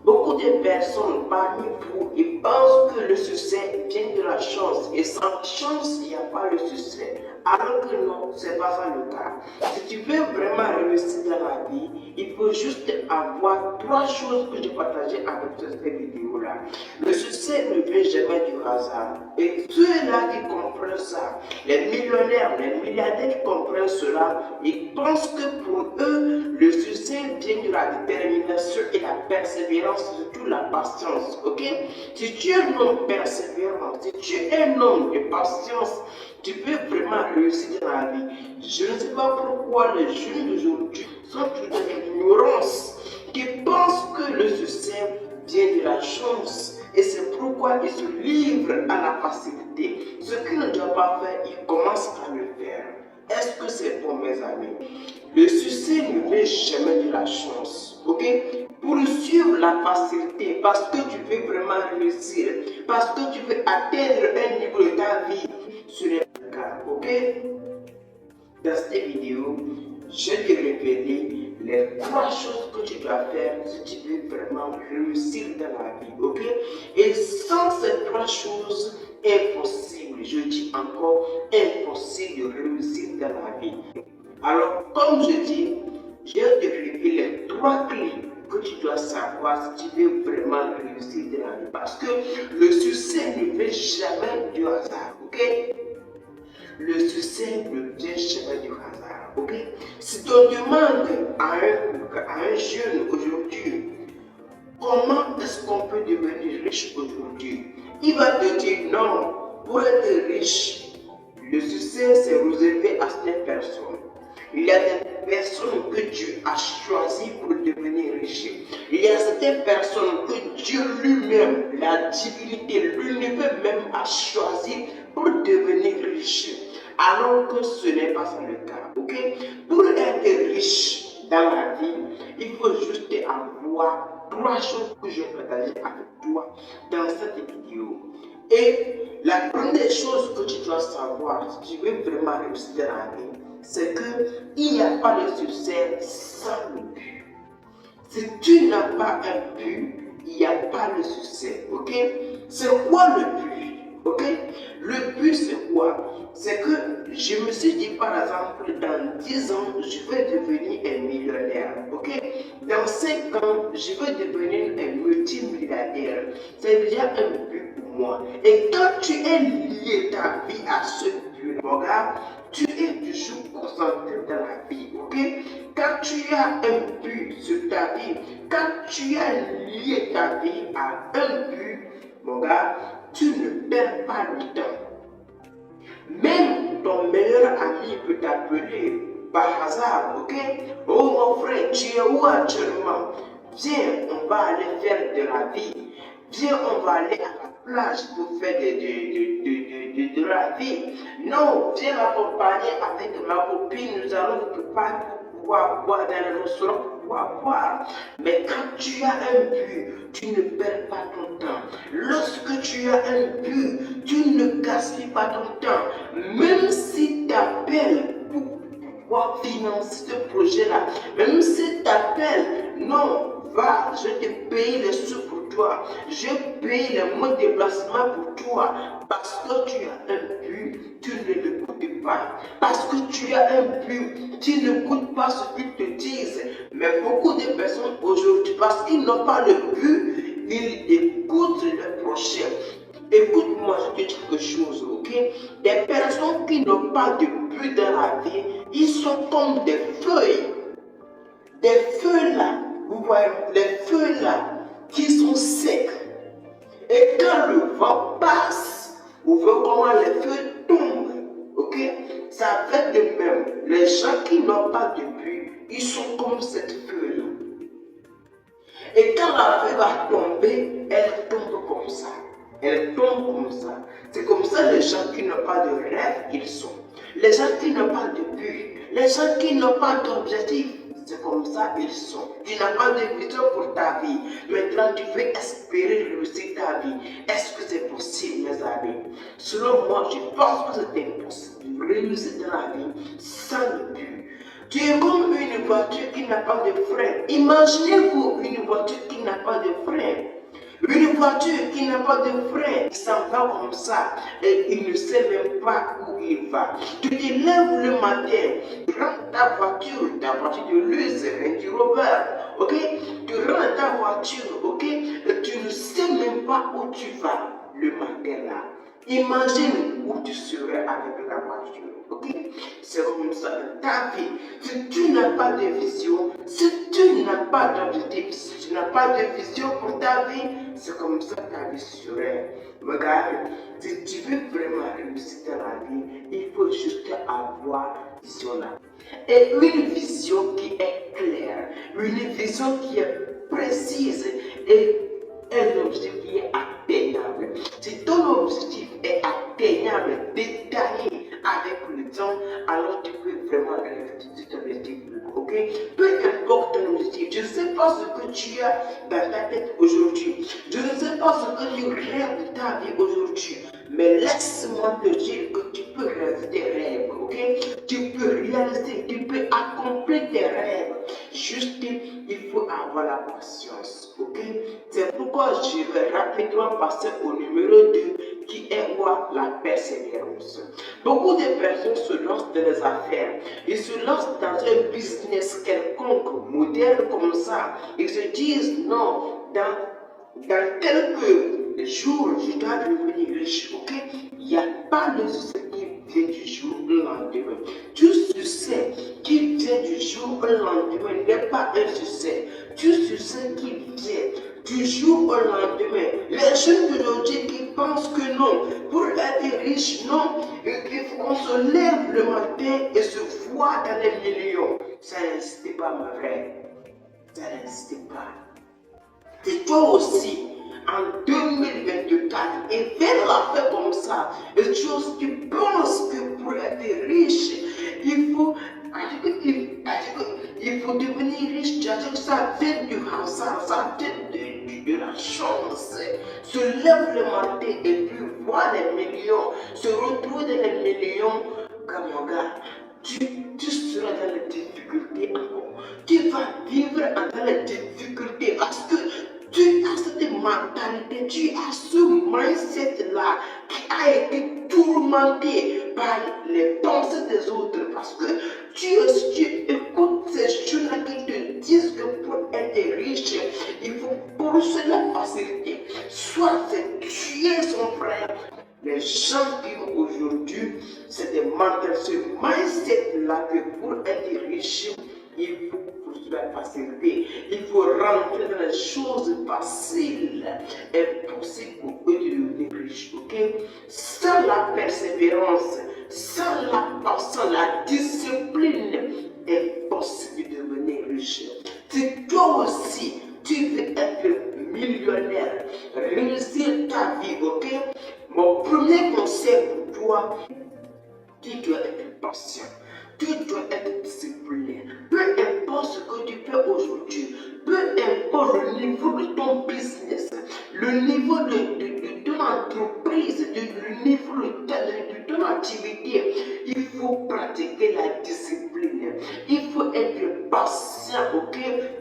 Beaucoup de personnes parmi vous, ils pensent que le succès vient de la chance. Et sans chance, il n'y a pas le succès. Alors que non, ce n'est pas ça le cas. Si tu veux vraiment réussir dans la vie, il faut juste avoir trois choses que je partageais avec toi cette vidéo-là. Le succès ne vient jamais du hasard. Et ceux-là qui comprennent ça, les millionnaires, les milliardaires qui comprennent cela, ils pensent que pour eux, le succès vient de la détermination et la persévérance, surtout la patience. Ok? Si tu es un homme persévérant, si tu es un homme de patience, tu peux vraiment réussir dans la vie. Je ne sais pas pourquoi les jeunes d'aujourd'hui sont tous dans l'ignorance, qui pensent que le succès vient de la chance. Et c'est pourquoi ils se livrent à la facilité. Ce qu'ils ne doivent pas faire, ils commencent à le faire. Est-ce que c'est bon, mes amis? Le succès ne vient jamais de la chance. Ok? Poursuivre la facilité parce que tu veux vraiment réussir, parce que tu veux atteindre un niveau de ta vie, ce n'est pas le cas. Ok? Dans cette vidéo, je vais te révéler les trois choses que tu dois faire si tu veux vraiment réussir dans la vie. Ok? Et sans ces trois choses, impossible, je dis encore, impossible de réussir dans la vie. Alors, comme je dis, je vais te révéler les trois clés que tu dois savoir si tu veux vraiment réussir dans la vie. Parce que le succès ne vient jamais du hasard. Ok? Le succès ne vient jamais du hasard. Ok? Si on demande à un jeune aujourd'hui, comment est-ce qu'on peut devenir riche aujourd'hui? Il va te dire non, pour être riche, le succès c'est réservé à certaines personnes. Il y a des personnes que Dieu a choisies pour devenir riches. Il y a certaines personnes que Dieu lui-même, la divinité, l'univers même a choisi pour devenir riche. Alors que ce n'est pas ça le cas. Ok? Pour être riche dans la vie, il faut juste avoir trois choses que je vais partager avec toi dans cette vidéo. Et la première chose que tu dois savoir si tu veux vraiment réussir dans la vie, c'est qu'il n'y a pas de succès sans le but. Si tu n'as pas un but, il n'y a pas de succès. Ok? C'est quoi le but? Ok? Le but c'est quoi? C'est que je me suis dit par exemple, dans 10 ans, je vais devenir un millionnaire. Ok? Dans 5 ans, je vais devenir un multimilliardaire. C'est déjà un but pour moi. Et quand tu es lié ta vie à ce but, mon gars, tu es toujours concentré dans la vie. Ok? Quand tu as un but sur ta vie, quand tu as lié ta vie à un but, mon gars, tu ne perds pas le temps. Même ton meilleur ami peut t'appeler par hasard, ok? Oh mon frère, tu es où actuellement? Viens, on va aller faire de la vie. Viens, on va aller à la plage pour faire de la vie. Non, viens m'accompagner avec ma copine, nous allons quelque part pour pouvoir boire dans le restaurant, pour pouvoir boire. Mais quand tu as un but, tu ne perds pas ton temps. Lorsque tu as un but, tu ne gaspilles pas ton temps. Même si tu appelles pour pouvoir financer ce projet-là, même si tu appelles, non, va, je te paye les sous pour toi, je paye les mois de déplacement pour toi, parce que tu as un but, tu ne l'écoutes pas, parce que tu as un but, tu n'écoutes pas ce qu'ils te disent. Mais beaucoup de personnes aujourd'hui, parce qu'ils n'ont pas de but, ils écoutent le prochain. Écoute-moi, je te dis quelque chose, ok? Des personnes qui n'ont pas de but dans la vie, ils sont comme des feuilles. Des feuilles là, vous voyez, les feuilles là, qui sont secs. Et quand le vent passe, vous voyez comment les feuilles tombent, ok? Ça fait de même. Les gens qui n'ont pas de but, ils sont comme cette feuille là. Et quand la feuille va tomber, elle tombe comme ça. Elle tombe comme ça. C'est comme ça les gens qui n'ont pas de rêve, ils sont. Les gens qui n'ont pas de but, les gens qui n'ont pas d'objectif, c'est comme ça ils sont. Tu n'as pas de vision pour ta vie. Maintenant, tu veux espérer réussir ta vie. Est-ce que c'est possible, mes amis? Selon moi, je pense que c'est impossible de réussir dans la vie sans le but. Tu es comme une voiture qui n'a pas de frein. Imaginez-vous une voiture qui n'a pas de frein. voiture qui n'a pas de frein, il s'en va comme ça et il ne sait même pas où il va. Tu te lèves le matin, tu rentres ta voiture de luxe, Range Rover, ok? Tu rentres ta voiture, ok? Et tu ne sais même pas où tu vas le matin là. Imagine où tu serais avec la voiture, ok? C'est comme ça dans ta vie. Si tu n'as pas de vision, si tu n'as pas d'objectif, si tu n'as pas de vision pour ta vie, c'est comme ça ta vie serait. Regarde, si tu veux vraiment réussir dans la vie, il faut juste avoir une vision là. Et une vision qui est claire, une vision qui est précise et un objectif qui est atteignable. Si ton objectif est atteignable, détaillé avec le temps, alors tu peux vraiment réaliser ton objectif. Ok? Peu importe ton objectif, je ne sais pas ce que tu as dans ta tête aujourd'hui. Je ne sais pas ce que tu rêves de ta vie aujourd'hui. Mais laisse-moi te dire que tu peux réaliser tes rêves, ok? Tu peux réaliser, tu peux accomplir tes rêves. Juste, il faut avoir la patience, ok? C'est pourquoi je vais rapidement passer au numéro 2, qui est quoi? La persévérance. Beaucoup de personnes se lancent dans les affaires. Ils se lancent dans un business quelconque, modèle comme ça. Ils se disent, non, dans quelques jours, je dois devenir riche, ok? Il n'y a pas de succès qui vient du jour au lendemain. Tout succès qui vient du jour au lendemain n'est pas un succès. Tout succès qui vient du jour au lendemain. Les jeunes d'aujourd'hui qui pensent que non, pour être riche, non, il faut qu'on se lève le matin et se voit dans les millions. Ça n'existe pas, ma vraie. Ça n'existe pas. Et toi aussi, en 2024, et fais la faire comme ça. Et tu penses que pour être riche, il faut devenir riche, c'est-à-dire que ça vient du hasard, ça vient de la chance. Se lève le matin et puis voir les millions, se retrouver dans les millions, comme mon gars, tu seras dans les difficultés encore. Tu vas vivre dans les difficultés parce que tu as cette mentalité, tu as ce mindset-là qui a été tourmenté par les pensées des autres parce que tu écoutes ces gens-là qui te disent que pour être riche, il faut pousser la facilité. Soit c'est tuer son frère. Les gens vivent aujourd'hui, c'est des mentalités, ce mindset-là que pour être riche, il faut la facilité. Il faut rentrer dans les choses faciles et possibles pour eux de devenir riches. Ok? Sans la persévérance, sans la patience, la discipline, est possible de devenir riche. Si toi aussi, tu veux être millionnaire, réussir ta vie, ok? Mon premier conseil pour toi, tu dois être patient. Tu dois être discipliné. Peu importe ce que tu fais aujourd'hui, peu importe le niveau de ton business, le niveau de ton entreprise, le niveau de ton activité, il faut pratiquer la discipline. Il faut être patient, ok?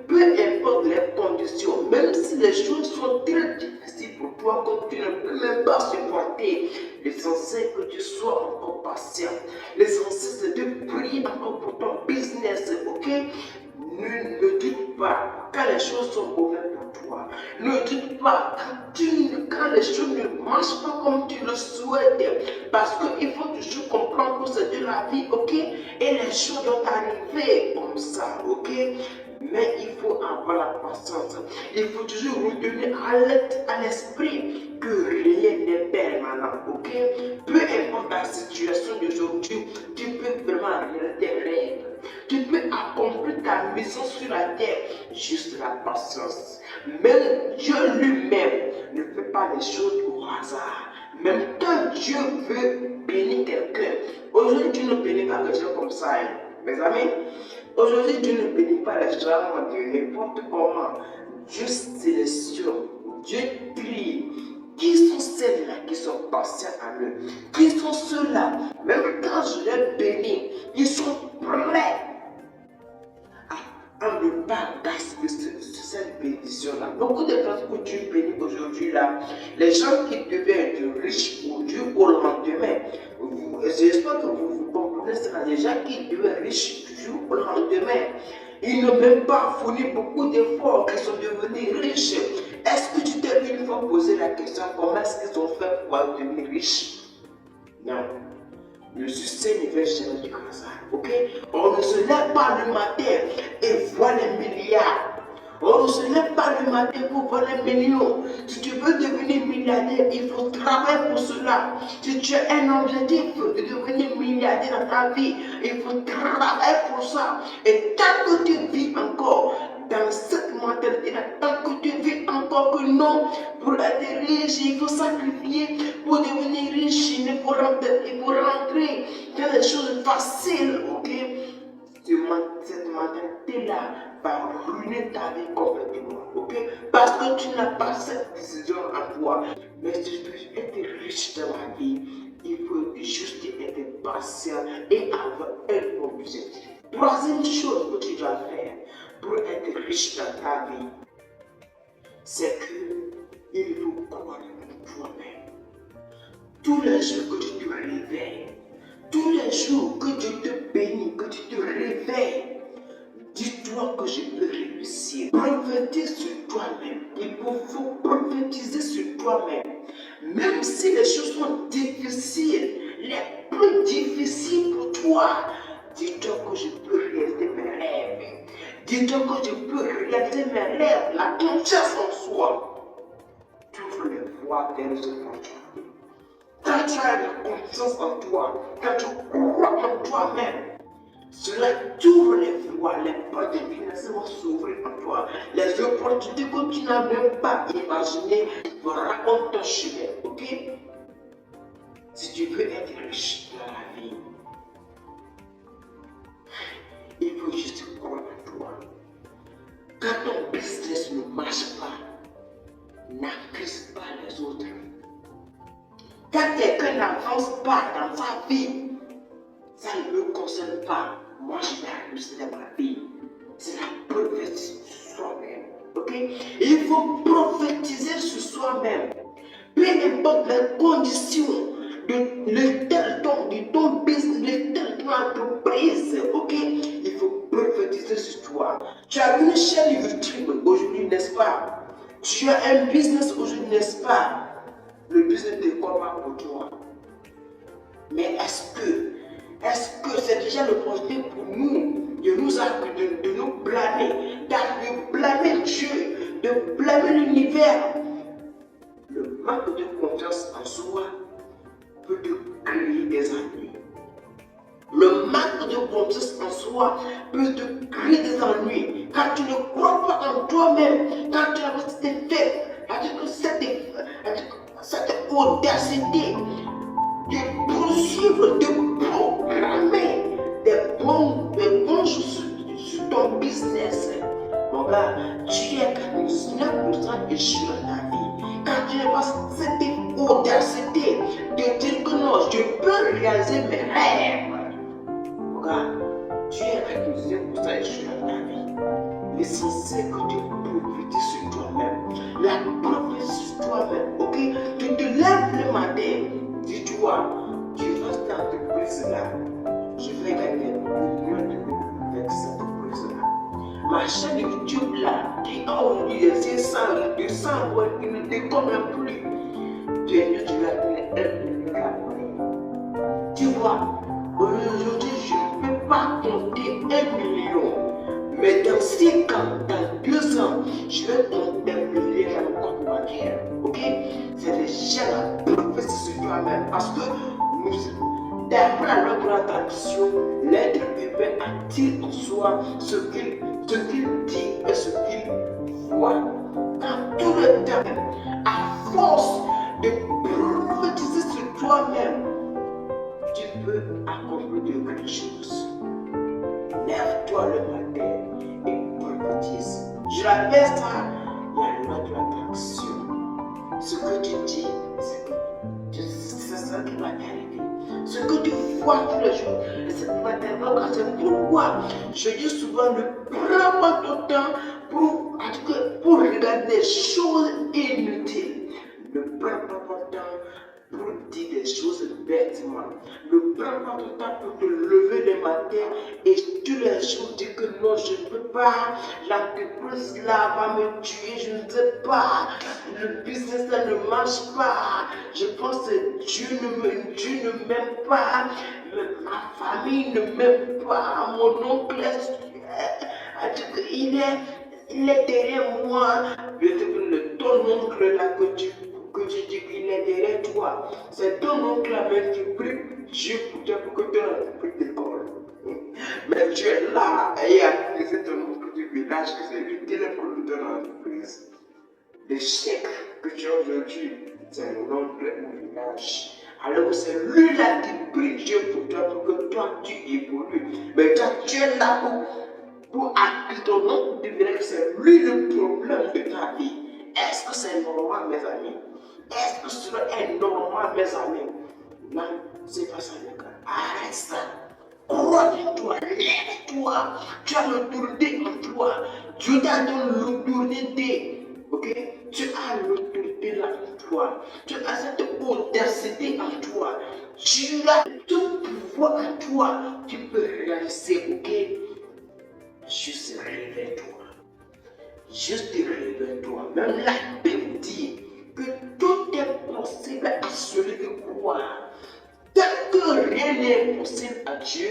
Peu importe les conditions, même si les choses sont très difficiles pour toi, que tu ne peux même pas supporter, l'essentiel est que tu sois encore patient. L'essentiel c'est de prier encore pour ton business, ok? Ne doute pas quand les choses sont mauvaises pour toi. Ne doute pas quand les choses ne marchent pas comme tu le souhaites. Parce qu'il faut toujours comprendre que c'est de la vie, ok? Et les choses doivent arriver comme ça, ok? Mais il faut avoir la patience. Il faut toujours retenir à l'esprit que rien n'est permanent, ok? Peu importe la situation d'aujourd'hui, tu peux vraiment réaliser tes rêves. Tu peux accomplir ta mission sur la terre, juste la patience. Même Dieu lui-même ne fait pas les choses au hasard. Même quand Dieu veut bénir quelqu'un, aujourd'hui Dieu ne bénit pas les gens comme ça, hein. Mes amis, aujourd'hui Dieu ne bénit pas les gens de n'importe comment. Dieu sélectionne, Dieu prie. Qui sont celles-là qui sont patients à eux? Qui sont ceux-là, même quand je les bénis, ils sont prêts à ne pas gaspiller cette bénédiction-là. Beaucoup de personnes que tu bénis aujourd'hui là, les gens qui devaient être riches du jour au lendemain, j'espère que vous comprenez cela, les gens qui devaient être riches du jour au lendemain, ils n'ont même pas fourni beaucoup d'efforts, qu'ils sont devenus riches. Est-ce que tu t'es vu une fois poser la question comment est-ce qu'ils ont fait pour devenir riches? Non. Le succès ne vient jamais du hasard, ok? On ne se lève pas le matin et voit les milliards. On ne se lève pas le matin pour voir les millions. Si tu veux devenir milliardaire, il faut travailler pour cela. Si tu as un objectif de devenir milliardaire dans ta vie, il faut travailler pour ça. Et tant que tu vis encore dans cette mentalité, tant que tu vis encore que non, pour être riche, il faut sacrifier. Pour devenir riche, il faut rentrer dans des choses faciles, ok? Cette mentalité-là va ruiner ta vie complètement, ok? Parce que tu n'as pas cette décision en toi. Mais si tu veux être riche dans la vie, il faut juste être patient et avoir un objectif. Troisième chose que tu dois faire pour être riche dans ta vie, c'est qu'il faut croire en toi-même. Tous les jours que tu te réveilles, tous les jours que tu te bénis, que tu te réveilles, dis-toi que je peux réussir. Prophétise sur toi-même. Il faut prophétiser sur toi-même. Même si les choses sont difficiles, les plus difficiles pour toi, dis-toi que je peux réaliser mes rêves. Dis-toi que je peux réaliser mes rêves. La confiance en soi. Tu ouvres les voies vers les opportunités. Quand tu as la confiance en toi, quand tu crois en toi-même, cela t'ouvre les voies, les portes financières vont s'ouvrir en toi. Les opportunités que tu n'as même pas imaginées vont raconter ton chemin, ok? Si tu veux être riche dans la vie, il faut juste croire en toi. Quand ton business ne marche pas, n'accuse pas les autres. Quand quelqu'un n'avance pas dans sa vie, ça ne me concerne pas. Moi, je vais réussir dans ma vie. C'est la prophétie sur soi-même. Ok? Il faut prophétiser sur soi-même. Peu importe les conditions de ton business, de ton entreprise. Ok? Il faut prophétiser sur toi. Tu as une chaîne YouTube aujourd'hui, n'est-ce pas? Tu as un business aujourd'hui, n'est-ce pas? Le business ne décolle pas pour toi. Mais est-ce que c'est déjà l'opportunité pour nous de nous blâmer, de blâmer Dieu, de blâmer l'univers? Le manque de confiance en soi peut te créer des ennuis. Le manque de confiance en soi peut te créer des ennuis. Quand tu ne crois pas en toi-même, quand tu as cette audacité de poursuivre, de programmer des bons choses sur ton business, mon gars, tu es 99% échoué dans ta vie. Quand tu n'as pas cette audacité de dire que non, je peux réaliser mes rêves, mon gars, tu es 99% échoué dans ta vie. L'essentiel que tu profites sur toi-même, la prophétie sur toi-même, ok? Tu te lèves le matin, dis-toi, tu vas cette entreprise-là, je vais gagner millions de avec cette entreprise-là. Ma chaîne YouTube là, qui a aujourd'hui des 100, 200, qui ne décolle même plus, tu vas gagner 1 million d'abonnés. Tu vois, aujourd'hui, je ne peux pas compter 1 million. Mais dans 5 ans, dans 2 ans, je vais compter 1 million dans mon compte bancaire. Ok? C'est déjà la prophétie sur toi-même. Parce que d'après la loi de l'attraction, l'être humain attire en soi ce qu'il dit et ce qu'il voit. Dans tout le temps, à force de prophétiser sur toi-même, tu peux accomplir de grandes choses. Lève-toi le matin et prophétise. Je l'appelle ça la loi de l'attraction. Ce que tu dis, c'est ça qui va t'arriver. Ce que tu vois tous les jours, c'est pourquoi je dis souvent ne prends pas ton temps pour des choses inutiles. Ne prends pas ton temps pour dire des choses bêtement. Ne prends pas ton temps pour te lever le matin et tous les jours dire que non, je ne peux pas, l'entreprise là va me tuer, je ne sais pas, le business là ne marche pas, je pense que Dieu ne m'aime pas, ma famille ne m'aime pas, mon oncle il est derrière moi. Ton oncle là que tu dis qu'il est derrière toi, c'est ton oncle là même qui prie Dieu pour toi pour que ton entreprise décolle. Mais tu es là et accusé ton oncle du village que c'est lui qui est le produit de ton entreprise. L'échec que tu as aujourd'hui, c'est l'oncle du village. Alors c'est lui là qui prie Dieu pour toi pour que toi tu évolues. Mais toi tu es là pour accuser ton oncle du village que c'est lui le problème de ta vie. Est-ce que c'est normal, mes amis? Est-ce que cela est normal, mes amis? Non, c'est pas ça le cas. Arrête ça. Crois en toi, lève-toi. Tu as l'autorité en toi. Dieu t'a donné l'autorité. Ok? Tu as l'autorité là en toi. Tu as cette audacité en toi. Tu as tout pouvoir en toi. Tu peux réaliser, ok? Juste réveille-toi. Juste réveille-toi. Même la Bible dit que tout est possible à celui qui croit. Tant que rien n'est possible à Dieu,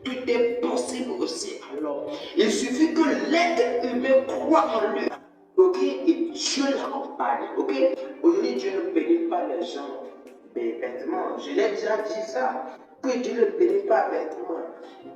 tout est possible aussi à l'homme. Il suffit que l'être humain croit en lui. Ok? Et Dieu l'accompagne. Ok? Aujourd'hui, Dieu ne bénit pas les gens bêtement. Je l'ai déjà dit ça. Que Dieu ne bénit pas bêtement.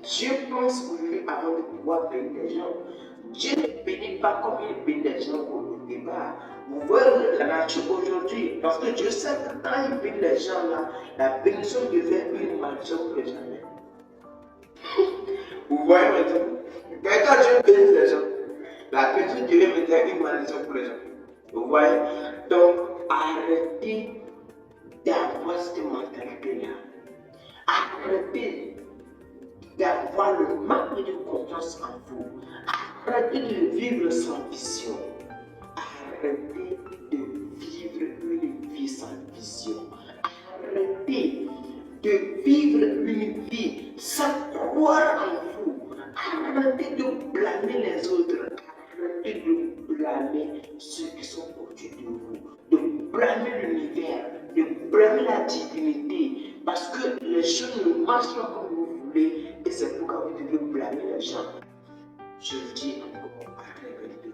Dieu pense pour lui avant de pouvoir bénir les gens. Dieu ne bénit pas comme il bénit les gens au départ. Vous voyez la nature aujourd'hui, parce que Dieu sait que quand il bénit les gens là, la bénédiction devient une malédiction pour les gens. Vous voyez maintenant, quand Dieu bénit les gens, la bénédiction devient maintenant une malédiction pour les gens. Vous voyez? Donc, arrêtez d'avoir cette mentalité-là. Arrêtez d'avoir le manque de confiance en vous. Arrêtez de vivre sans vision. Arrêtez de vivre une vie sans vision. Arrêtez de vivre une vie sans croire en vous. Arrêtez de blâmer les autres. Arrêtez de blâmer ceux qui sont au-dessus de vous. De blâmer l'univers. De blâmer la divinité. Parce que les choses ne marchent pas comme vous voulez. Et c'est pourquoi vous devez blâmer les gens. Je le dis encore, arrêtez